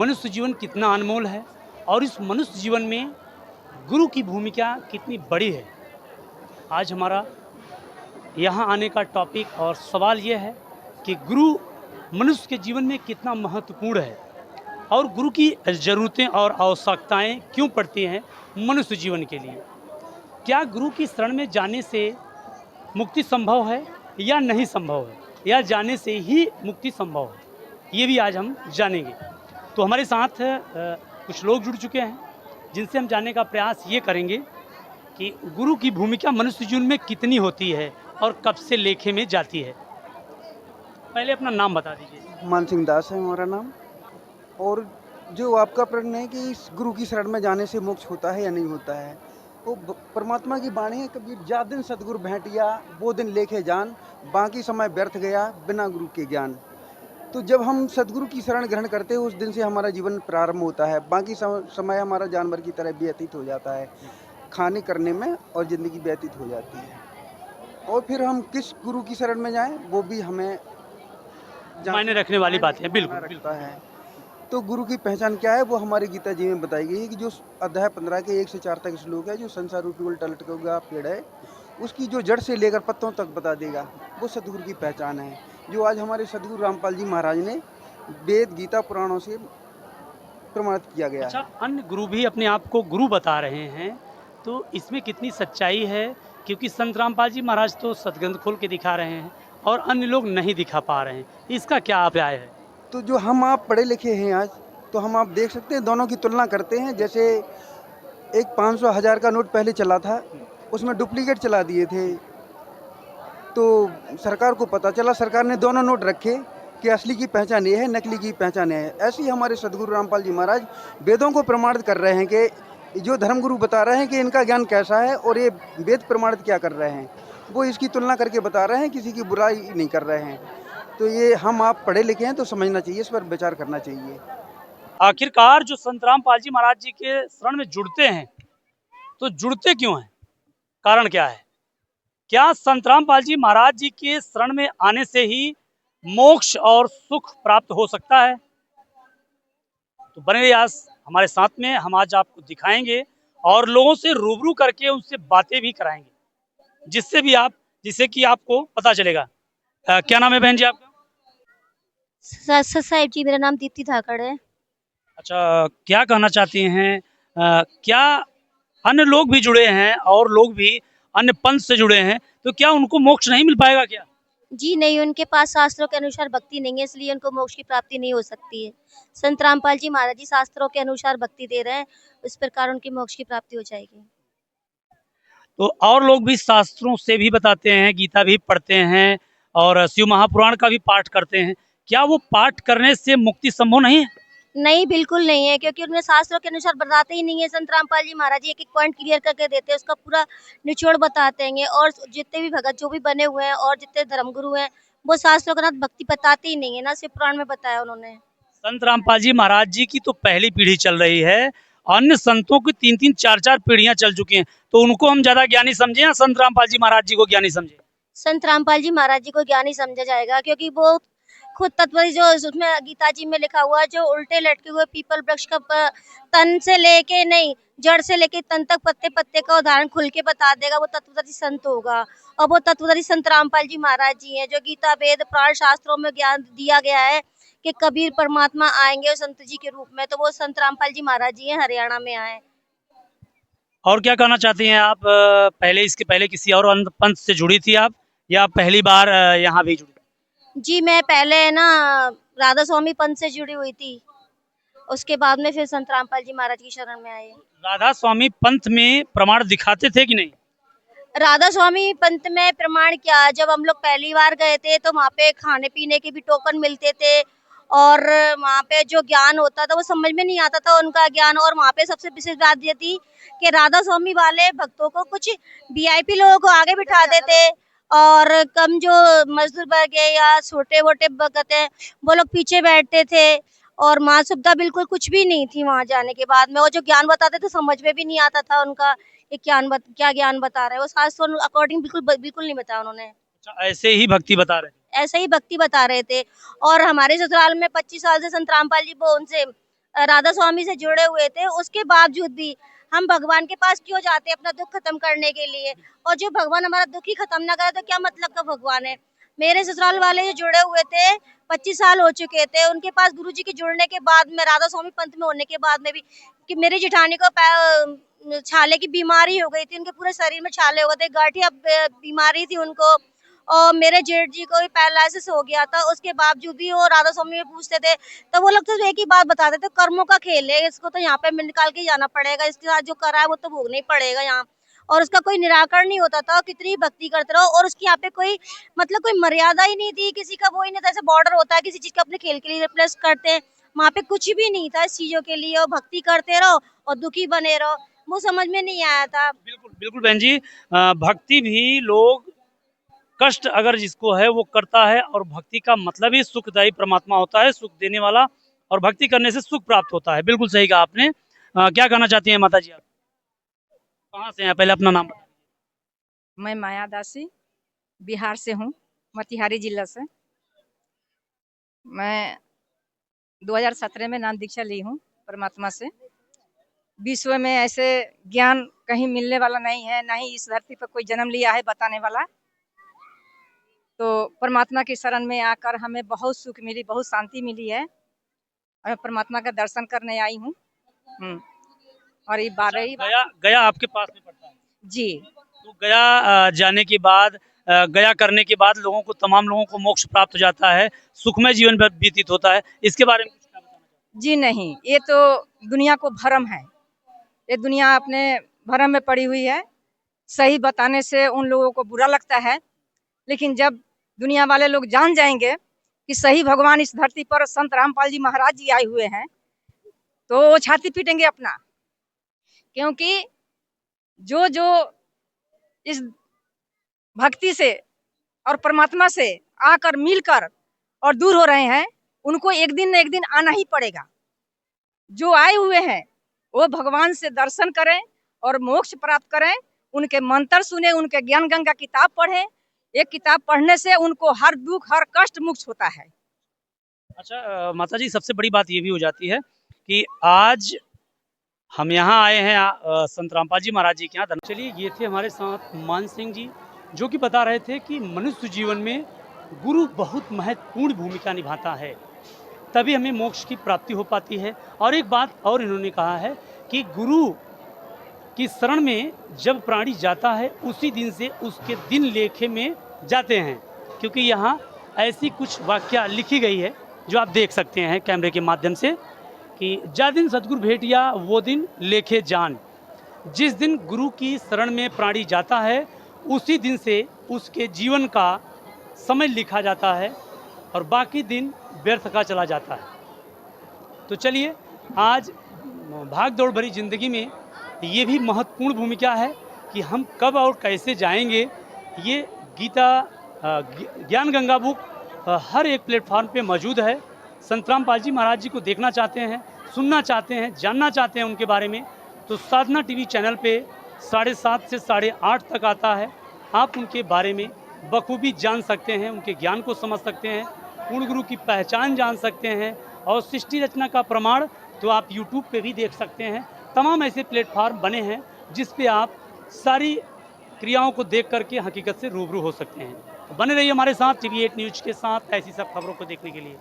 मनुष्य जीवन कितना अनमोल है और इस मनुष्य जीवन में गुरु की भूमिका कितनी बड़ी है। आज हमारा यहाँ आने का टॉपिक और सवाल ये है कि गुरु मनुष्य के जीवन में कितना महत्वपूर्ण है और गुरु की ज़रूरतें और आवश्यकताएं क्यों पड़ती हैं मनुष्य जीवन के लिए। क्या गुरु की शरण में जाने से मुक्ति संभव है या नहीं संभव है, या जाने से ही मुक्ति संभव है, ये भी आज हम जानेंगे। तो हमारे साथ कुछ लोग जुड़ चुके हैं जिनसे हम जानने का प्रयास ये करेंगे कि गुरु की भूमिका मनुष्य जीवन में कितनी होती है और कब से लेखे में जाती है। पहले अपना नाम बता दीजिए। मान सिंह दास है हमारा नाम। और जो आपका प्रश्न है कि इस गुरु की शरण में जाने से मोक्ष होता है या नहीं होता है, वो परमात्मा की वाणी है। कबीर जा दिन सतगुरु भेंटिया वो दिन लेखे जान, बाकी समय व्यर्थ गया बिना गुरु के ज्ञान। तो जब हम सतगुरु की शरण ग्रहण करते हैं उस दिन से हमारा जीवन प्रारंभ होता है। बाकी समय हमारा जानवर की तरह व्यतीत हो जाता है, खाने करने में, और ज़िंदगी व्यतीत हो जाती है। और फिर हम किस गुरु की शरण में जाएं वो भी हमें मायने रखने वाली बात है। बिल्कुल रखता है। तो गुरु की पहचान क्या है वो हमारी गीता जी में बताई गई है कि जो अध्याय 15 के 1 से 4 तक श्लोक है, जो संसार रूपी उल्टा लटका हुआ पेड़ है उसकी जो जड़ से लेकर पत्तों तक बता देगा, वो सतगुरु की पहचान है। जो आज हमारे सतगुरु रामपाल जी महाराज ने वेद गीता पुराणों से प्रमाणित किया गया है। अन्य गुरु भी अपने आप को गुरु बता रहे हैं, तो इसमें कितनी सच्चाई है? क्योंकि संत रामपाल जी महाराज तो सतग्रंथ खोल के दिखा रहे हैं और अन्य लोग नहीं दिखा पा रहे हैं, इसका क्या अभिप्राय है? तो जो हम आप पढ़े लिखे हैं आज, तो हम आप देख सकते हैं, दोनों की तुलना करते हैं। जैसे एक 500 1000 का नोट पहले चला था, उसमें डुप्लीकेट चला दिए थे, तो सरकार को पता चला, सरकार ने दोनों नोट रखे कि असली की पहचान ये है, नकली की पहचान है। ऐसे ही हमारे सदगुरु रामपाल जी महाराज वेदों को प्रमाणित कर रहे हैं कि जो धर्मगुरु बता रहे हैं कि इनका ज्ञान कैसा है और ये वेद प्रमाणित क्या कर रहे हैं, वो इसकी तुलना करके बता रहे हैं, किसी की बुराई नहीं कर रहे हैं। तो ये हम आप पढ़े लिखे हैं तो समझना चाहिए, इस पर विचार करना चाहिए। आखिरकार जो संत रामपाल जी महाराज जी के शरण में जुड़ते हैं तो जुड़ते क्यों हैं, कारण क्या है? क्या संत रामपाल जी महाराज जी के शरण में आने से ही मोक्ष और सुख प्राप्त हो सकता है? तो बने रहिए आज हमारे साथ में, हम आज आपको दिखाएंगे और लोगों से रूबरू करके उनसे बातें भी कराएंगे, जिससे कि आपको पता चलेगा। क्या नाम है बहन जी आपका? साहिब जी, मेरा नाम दीप्ति धाकड़ है। अच्छा, क्या कहना चाहती हैं? क्या अन्य लोग भी जुड़े हैं और लोग भी अन्य पंथ से जुड़े हैं, तो क्या उनको मोक्ष नहीं मिल पाएगा क्या? जी नहीं, उनके पास शास्त्रों के अनुसार भक्ति नहीं है, इसलिए उनको मोक्ष की प्राप्ति नहीं हो सकती है। संत रामपाल जी महाराज जी शास्त्रों के अनुसार भक्ति दे रहे हैं, इस प्रकार उनकी मोक्ष की प्राप्ति हो जाएगी। तो और लोग भी शास्त्रों से भी बताते हैं, गीता भी पढ़ते हैं और शिव महापुराण का भी पाठ करते हैं। क्या वो पाठ करने से मुक्ति संभव नहीं है? नहीं, बिल्कुल नहीं है, क्योंकि उनमें शास्त्रों के अनुसार बताते ही नहीं है। संत रामपाल जी महाराज जी एक एक पॉइंट क्लियर करके देते हैं, उसका पूरा निचोड़ बताते हैं। और जितने भी भगत जो भी बने हुए हैं और जितने धर्मगुरु हैं, वो शास्त्रों के साथ भक्ति बताते ही नहीं है, ना शिव पुराण में बताया उन्होंने। संत रामपाल जी महाराज जी की तो पहली पीढ़ी चल रही है, अन्य संतों की 3-3 4-4 पीढ़ियां चल चुकी हैं, तो उनको हम ज्यादा ज्ञानी समझे या संत रामपाल जी महाराज जी को ज्ञानी समझे? संत रामपाल जी महाराज जी को ज्ञानी समझा जाएगा, क्योंकि वो खुद तत्व जो उसमें गीता जी में लिखा हुआ है, जो उल्टे लटके हुए पीपल वृक्ष का तन से लेके नहीं, जड़ से लेके तन तक पत्ते पत्ते का उदाहरण खुल के बता देगा, वो तत्वदर्शी संत होगा। और वो तत्वदर्शी संत रामपाल जी महाराज जी हैं, जो गीता वेद पुराण शास्त्रों में ज्ञान दिया गया है कि कबीर परमात्मा आएंगे संत जी के रूप में, तो वो संत रामपाल जी महाराज जी हैं, हरियाणा में आए। और क्या कहना चाहती हैं आप? इसके पहले किसी और पंथ से जुड़ी थी आप, या पहली बार यहाँ भी जुड़ी? जी मैं पहले ना राधा स्वामी पंथ से जुड़ी हुई थी, उसके बाद में फिर संत रामपाल जी महाराज की शरण में आए। राधा स्वामी पंथ में प्रमाण दिखाते थे कि नहीं? राधा स्वामी पंथ में प्रमाण क्या, जब हम लोग पहली बार गए थे तो वहाँ पे खाने पीने के भी टोकन मिलते थे, और वहाँ पे जो ज्ञान होता था वो समझ में नहीं आता था उनका ज्ञान। और वहाँ पे सबसे विशेष बात ये थी कि राधा स्वामी वाले भक्तों को कुछ वीआईपी लोगों को आगे बिठा देते, और कम जो मजदूर वर्ग है या छोटे मोटे भक्त हैं वो लोग पीछे बैठते थे। और माँ सुविधा बिल्कुल कुछ भी नहीं थी वहाँ जाने के बाद में। वो जो ज्ञान बताते थे समझ में भी नहीं आता था उनका, ये क्या ज्ञान बता रहे हैं, वो शास्त्र अकॉर्डिंग बिल्कुल नहीं बताया उन्होंने। अच्छा, ऐसे ही भक्ति बता रहे ऐसे ही भक्ति बता रहे थे। और हमारे ससुराल में 25 साल से संत रामपाल जी वो उनसे राधा स्वामी से जुड़े हुए थे, उसके बावजूद भी हम भगवान के पास क्यों जाते हैं अपना दुख खत्म करने के लिए? और जो भगवान हमारा दुख ही खत्म ना करे तो क्या मतलब का भगवान है? मेरे ससुराल वाले जो जुड़े हुए थे 25 साल हो चुके थे, उनके पास गुरुजी के जुड़ने के बाद में, राधा स्वामी पंथ में होने के बाद में भी, कि मेरी जेठानी को छाले की बीमारी हो गई थी, उनके पूरे शरीर में छाले हो गए थे, गठिया बीमारी थी उनको, और मेरे जेठ जी को भी पैरालिसिस हो गया था। उसके बावजूद भी वो राधा स्वामी में पूछते थे, तो वो लोग तो एक ही बात बताते थे, कर्मों का खेल है, इसको तो यहाँ पे निकाल के जाना पड़ेगा, इसके साथ जो करा है वो तो भोगना ही पड़ेगा यहाँ। और उसका कोई निराकरण नहीं होता था, कितनी भक्ति करते रहो, और उसकी यहाँ पे कोई मतलब कोई मर्यादा ही नहीं थी, किसी का वो ही नहीं था, जैसे बॉर्डर होता है किसी चीज का अपने खेल के लिए रिप्लेस करते हैं, वहाँ पे कुछ भी नहीं था इस चीजों के लिए, और भक्ति करते रहो और दुखी बने रहो, वो समझ में नहीं आया था। बिल्कुल बिल्कुल बहन जी, भक्ति भी लोग कष्ट अगर जिसको है वो करता है, और भक्ति का मतलब ही सुखदायी परमात्मा होता है, सुख देने वाला, और भक्ति करने से सुख प्राप्त होता है। बिल्कुल सही कहा आपने। क्या कहना चाहती हैं माता जी आप? कहाँ से हैं? पहले अपना नाम बताइए। मैं माया दासी बिहार से हूँ, मोतिहारी जिला से। मैं 2017 में नाम दीक्षा ली हूँ परमात्मा से। विश्व में ऐसे ज्ञान कहीं मिलने वाला नहीं है, ना ही इस धरती पर कोई जन्म लिया है बताने वाला। तो परमात्मा की शरण में आकर हमें बहुत सुख मिली, बहुत शांति मिली है, और परमात्मा का दर्शन करने आई हूँ। और ये 12 गया गया आपके पास में पड़ता है जी। तो गया जाने के बाद, गया करने के बाद लोगों को, तमाम लोगों को मोक्ष प्राप्त हो जाता है, सुखमय जीवन व्यतीत होता है। इसके बारे में कुछ क्या बताना चाहते जी नहीं, ये तो दुनिया को भ्रम है, ये दुनिया अपने भ्रम में पड़ी हुई है। सही बताने से उन लोगों को बुरा लगता है, लेकिन जब दुनिया वाले लोग जान जाएंगे कि सही भगवान इस धरती पर संत रामपाल जी महाराज जी आए हुए हैं, तो वो छाती पीटेंगे अपना। क्योंकि जो जो इस भक्ति से और परमात्मा से आकर मिलकर और दूर हो रहे हैं, उनको एक दिन न एक दिन आना ही पड़ेगा। जो आए हुए हैं वो भगवान से दर्शन करें और मोक्ष प्राप्त करें, उनके मंत्र सुने, उनके ज्ञान गंगा किताब पढ़ें। एक किताब पढ़ने से उनको हर दुख हर कष्ट मुक्त होता है। अच्छा माता जी, सबसे बड़ी बात ये भी हो जाती है कि आज हम यहाँ आए हैं संत रामपाल जी महाराज जी के यहाँ। चलिए, ये थे हमारे साथ मान सिंह जी, जो कि बता रहे थे कि मनुष्य जीवन में गुरु बहुत महत्वपूर्ण भूमिका निभाता है, तभी हमें मोक्ष की प्राप्ति हो पाती है। और एक बात और इन्होंने कहा है कि गुरु की शरण में जब प्राणी जाता है, उसी दिन से उसके दिन लेखे में जाते हैं, क्योंकि यहाँ ऐसी कुछ वाक्या लिखी गई है जो आप देख सकते हैं कैमरे के माध्यम से, कि जा दिन सतगुरु भेटिया वो दिन लेखे जान। जिस दिन गुरु की शरण में प्राणी जाता है, उसी दिन से उसके जीवन का समय लिखा जाता है, और बाकी दिन व्यर्थ का चला जाता है। तो चलिए, आज भाग दौड़ भरी जिंदगी में ये भी महत्वपूर्ण भूमिका है कि हम कब और कैसे जाएंगे। ये गीता ज्ञान गंगा बुक हर एक प्लेटफॉर्म पे मौजूद है। संत रामपाल जी महाराज जी को देखना चाहते हैं, सुनना चाहते हैं, जानना चाहते हैं उनके बारे में, तो साधना टीवी चैनल पे 7:30 से 8:30 तक आता है। आप उनके बारे में बखूबी जान सकते हैं, उनके ज्ञान को समझ सकते हैं, पूर्ण गुरु की पहचान जान सकते हैं, और सृष्टि रचना का प्रमाण तो आप यूट्यूब पे भी देख सकते हैं। तमाम ऐसे प्लेटफॉर्म बने हैं जिस पे आप सारी क्रियाओं को देख करके हकीकत से रूबरू हो सकते हैं। तो बने रहिए हमारे साथ TV8 न्यूज़ के साथ, ऐसी सब खबरों को देखने के लिए।